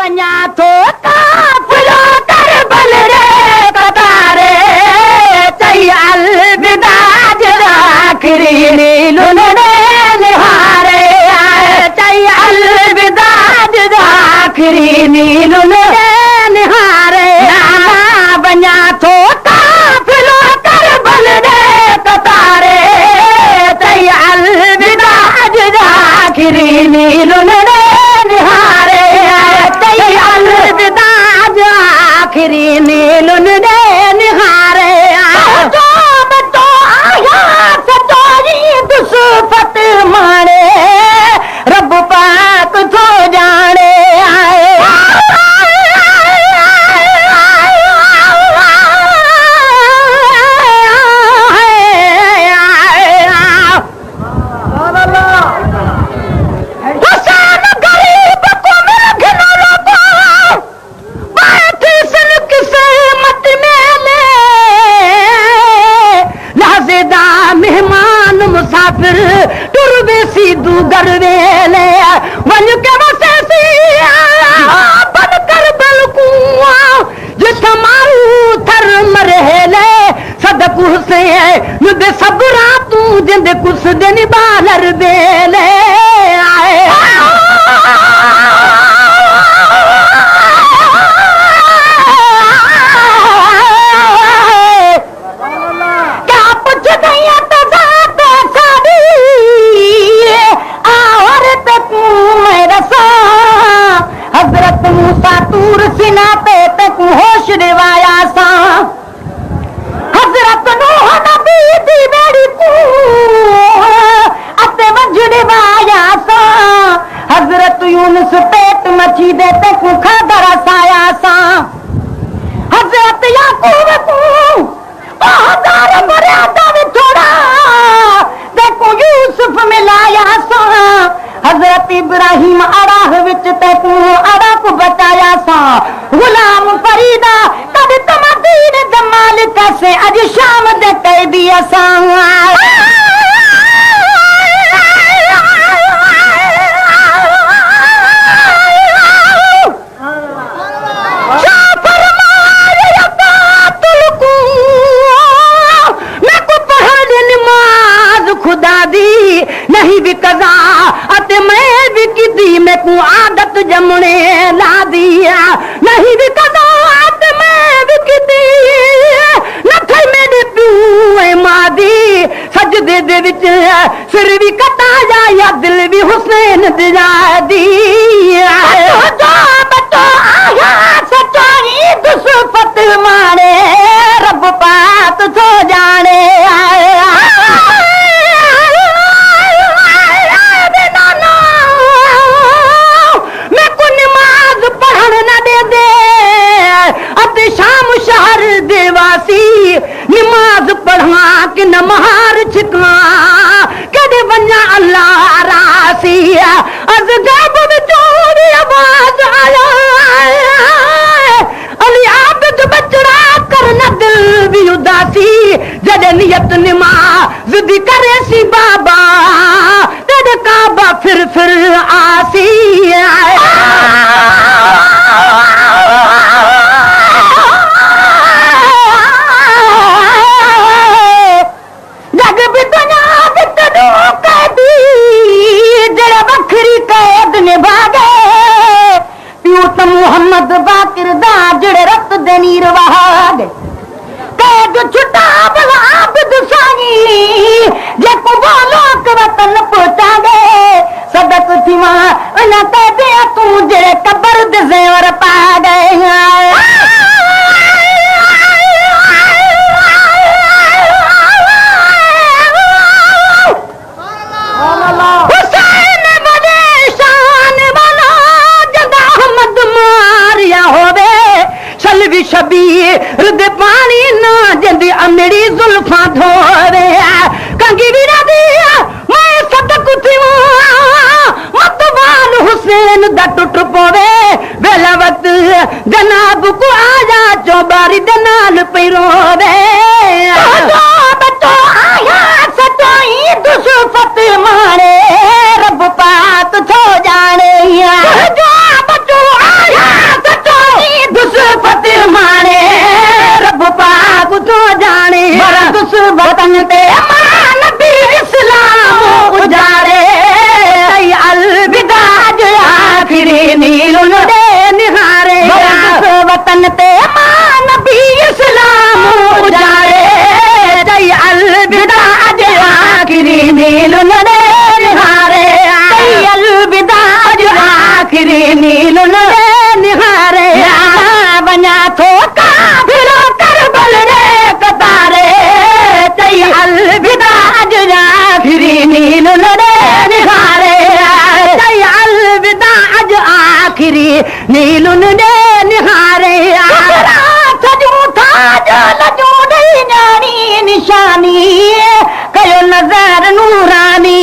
वञा थो काफ़िलो करबल रे कतारे चई अलविदा जरा आखिरी नीलुन रे निहारे चई अलविदा जरा आखिरी नीलुन रे निहारे वञा थो काफ़िलो करबल रे कतारे चई अलविदा जरा आखिरी नीलुन रे निहारे चई अलविदा जरा आखिरी नीलुन रे निहारे जो बतो आया सतोरी दुसफत माणे रब पाक थो जाने आए मुसाफिर टुर बेसी दूगर वेले वन के वसेसी बन कर बलकुआ जिथ मारू थर मरहेले सदक हुसैन नुदे सबरा तू जिंद कुस दिन बालर बेले आए क्या पुछ गया हजरत मूसा तूर सिना पे तक होश रिवाया सा हजरत नूह नबी दी बेड़ी को अते वज रिवाया सा हजरत यूनुस पेट मछी दे तक खादर साया सा हजरत याकूब को हजार मर्यादा में थोड़ा देखो यूसुफ मिलाया सा हजरत इब्राहिम अराह विच तैकू अरा को बचाया सा गुलाम फरीदा कद तुम दीन जमाल कैसे अज शाम दे कह दिया सा खुदा दी नहीं भी कजा अते मैं भी किदी मैं को आदत जमने ला दिया नहीं भी कजा अते मैं भी किदी न थे मेरे प्यूए मादी सजदे दे विच सिर भी कटाया या दिल भी हुसैन दिया दी बतो आया सच्चाई दुसफत माने रब पाक थो जाने शहर देवासी नमाज पढ़ा कि नमहार छिका कदे वन्या अल्लाह रासी अज गब विचोरी आवाज आया अली आबिद बचड़ा कर न दिल भी उदासी जदे नियत नमाज दी करे सी बाबा तेरे काबा फिर आसी मोहम्मद बाकिर दा जड़े रत दे नीर वहाग कैद छुटा बला आबिद साई जे को बोलो के वतन पहुंचा गए सदक थीवा ना दे तू जड़े कब्र दे जेवर पा गए शबीर दे पानी ना जंदी अमड़ी जुल्फा धोवे कंगी विरा दिया मैं सदक थीवा मतवान हुसैन दा टुट पोवे वेला वक्त जनाब को आजा चौबारी दे नाल पे रोवे बतो आया सतोई दुसफत मारे रब पाक थो जाने जो बतो आया नीलुन दे निहारे वतन ते मां नबी इस्लाम उजारे चई अलविदा अज आखिरी नीलुन दे निहारे चई अलविदा अज आखिरी नीलुन दे निहारे वञा थो काफ़िरो करबल रे कतारे चई अलविदा अज आखिरी नीलुन दे निहारे चई अलविदा अज आखिरी नीलुन दे निहारे सजूं था जो लजूं ॾेई ॼाणी निशानी कयो नज़र नूरानी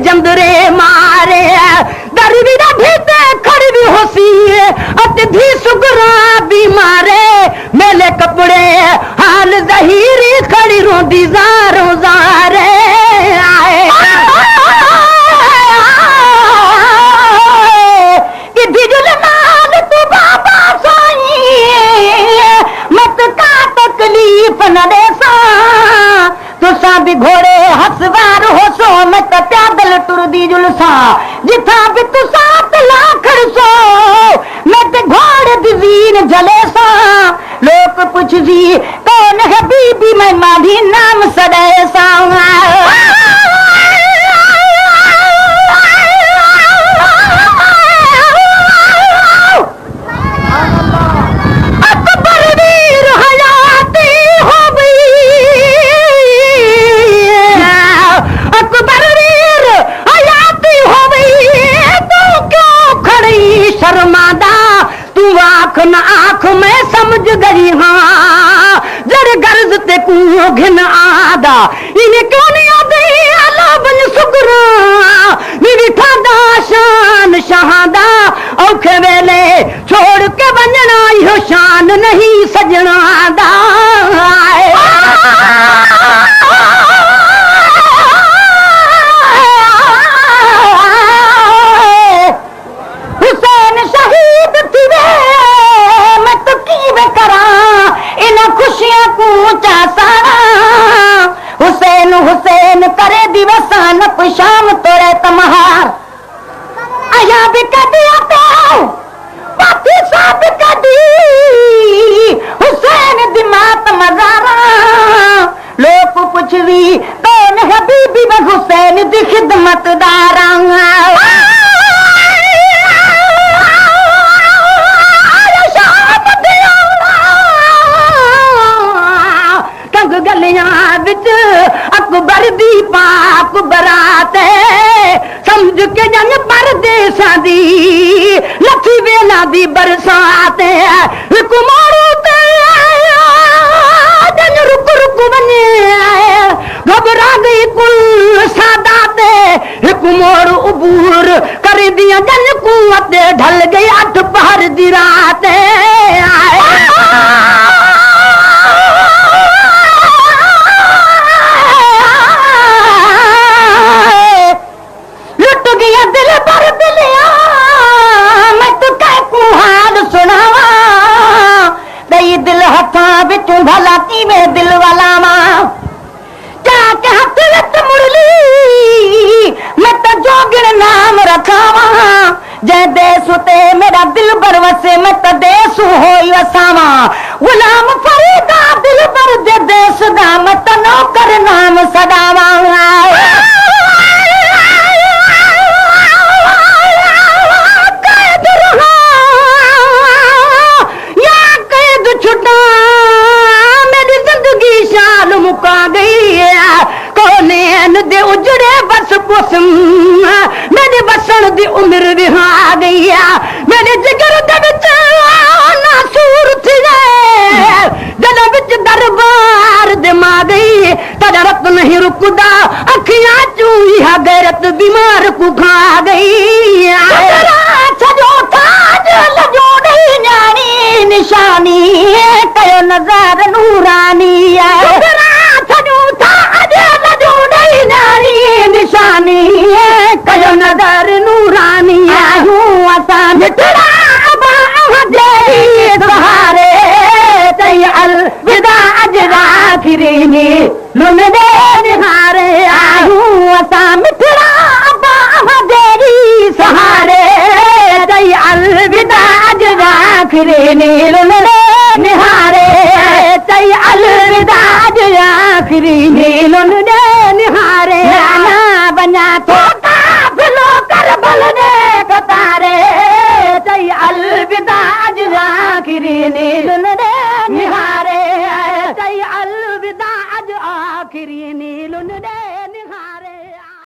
जंदरे मारे दरवी ढीते खड़ी भी होसी अते धी सुगरा बीमारे मेले कपड़े हाल जहीरी खड़ी रोंदी ज़ारो ज़ारे कि दिल नाल तू बाबा साईं मत का तकलीफ न देसा तुसा भी घोड़े हसवार हो सो मैं प्यादल टुरदी जुलसा जिथा भी तुसा लाखड़ सो मैं घोड़े दी वीन जले सा लोग पुछदी कौन है बीबी मैं माधी नाम सड़े सा आँख में समझ गई हाँ जर गर्ज ते कू घिन आदा इन्हें क्यों नहीं आदे आला बन सुगरा मेरी ठादा शान शहादा औखे वेले छोड़ के बनना यो शान नहीं सजना दा हुसैन शहीद थी वे खुशियां पूछा सारा हुसैन हुसैन करे दिवसान शाम तोड़े तमहार आया भी कदिया तो बाती साब कदी हुसैन दिमाग मजारा लोग पुछवी कौन है बीबी में हुसैन दी खिदमतदारा अकबर दी पाक बरात समझ के जन परदेसा दी लथी वेला दी बरसात कुमारू जन रुक रुक बने घबरा गई कुल सादात मोड़ उबूर कर दिया जन कुआं ढल गई 8 पहर दी रात दिल हथा बिच भला कीवे दिल वाला मां जाके हाथ विच मुरली मैं तो जोगिन नाम रखावा जै देस ते मेरा दिल बर वसे मैं तो देस होई वसावा गुलाम फरीदा दिल बर दे देस दा मैं तो नौकर नाम सदावा मुका गई दे उजड़े बस पुसम मेरे बसन दी उम्र विहा गई मेरे जिगर दे विच नासूर थी जद विच दरबार दे मा गई तद रत नहीं रुकदा अखियां चूही गैरत बीमार को खा गई सजो ताज लजो नहीं जानी निशानी कयो नज़र नूरानी सजो ताज नी लुन दे निहारे आयूं असां मिठड़ा बाह तेरी सहारे तई अलविदा अज आखिरी नी लुन दे निहारे तई अलविदा अज आखिरी नी लुन